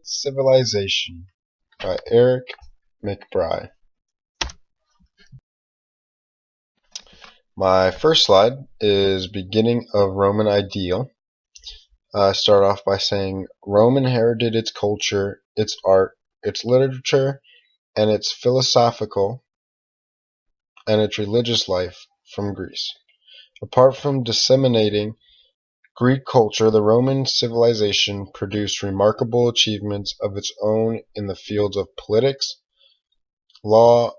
Civilization by McBride. My first slide is beginning of Roman ideal. I start off by saying Rome inherited its culture, its art, its literature, and its philosophical and its religious life from Greece. Apart from disseminating Greek culture, the Roman civilization produced remarkable achievements of its own in the fields of politics, law,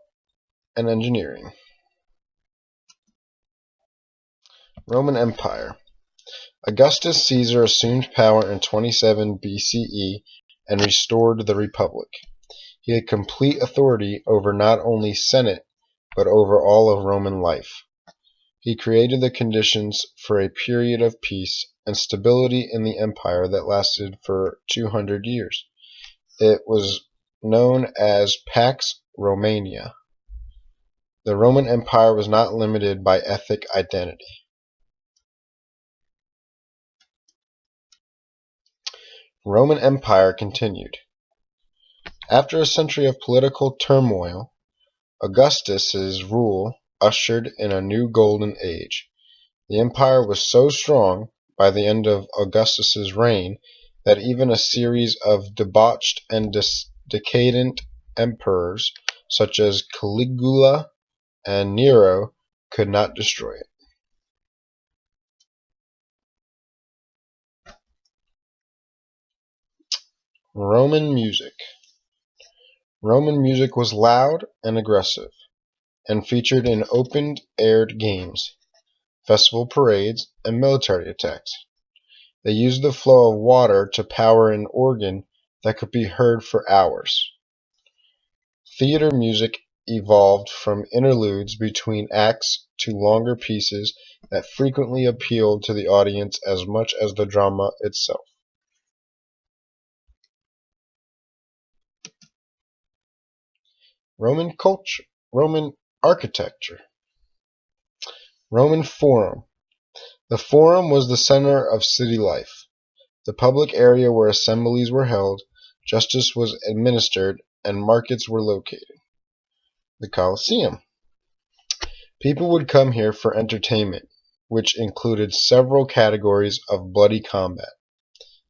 and engineering. Roman Empire. Augustus Caesar assumed power in 27 BCE and restored the Republic. He had complete authority over not only Senate, but over all of Roman life. He created the conditions for a period of peace and stability in the empire that lasted for 200 years. It was known as Pax Romana. The Roman Empire was not limited by ethnic identity. Roman Empire continued. After a century of political turmoil, Augustus's rule ushered in a new golden age. The empire was so strong by the end of Augustus's reign that even a series of debauched and decadent emperors such as Caligula and Nero could not destroy it. Roman music. Roman music was loud and aggressive, and featured in open-air games, festival parades, and military attacks. They used the flow of water to power an organ that could be heard for hours. Theater music evolved from interludes between acts to longer pieces that frequently appealed to the audience as much as the drama itself. Roman culture. Roman architecture. Roman Forum. The Forum was the center of city life, the public area where assemblies were held, justice was administered, and markets were located. The Colosseum. People would come here for entertainment, which included several categories of bloody combat.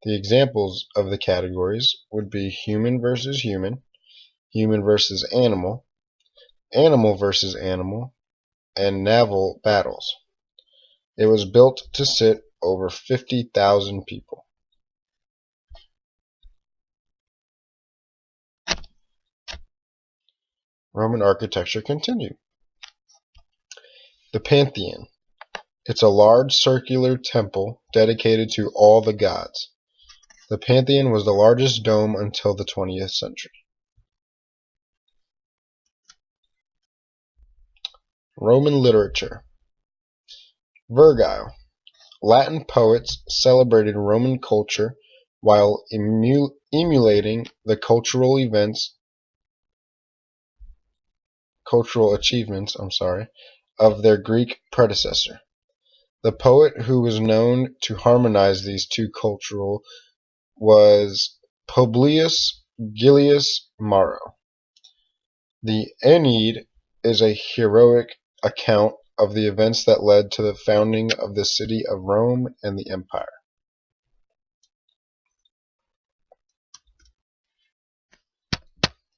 The examples of the categories would be human versus human, human versus animal, animal versus animal, and naval battles. It was built to sit over 50,000 people. Roman architecture continued. The Pantheon. It's a large circular temple dedicated to all the gods. The Pantheon was the largest dome until the 20th century. Roman literature. Virgile. Latin poets celebrated Roman culture while emulating the cultural achievements of their Greek predecessor. The poet who was known to harmonize these two cultural was Publius Gillius Maro. The Aeneid is a heroic account of the events that led to the founding of the city of Rome and the empire.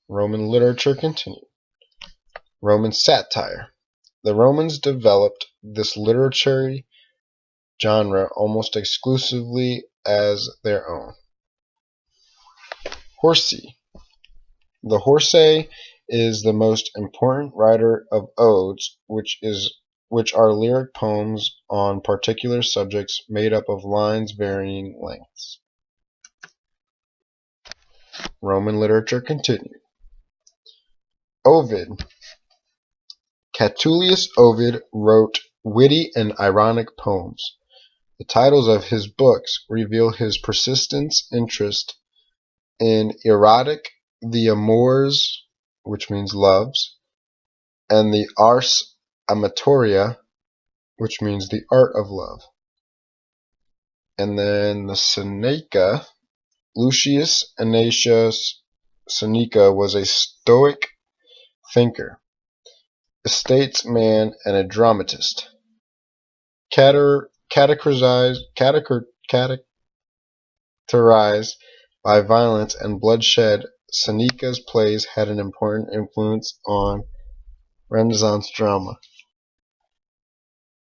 Roman literature continued. Roman satire. The Romans developed this literary genre almost exclusively as their own. Horsey. The Horsey is the most important writer of odes, which are lyric poems on particular subjects made up of lines varying lengths. Roman literature continued. Ovid. Catullus Ovid wrote witty and ironic poems. The titles of his books reveal his persistent interest in erotic, the amores, which means loves, and the ars amatoria, which means the art of love. And then the Seneca Lucius Ignatius Seneca was a Stoic thinker, a statesman, and a dramatist. Characterized by violence and bloodshed, Seneca's plays had an important influence on Renaissance drama.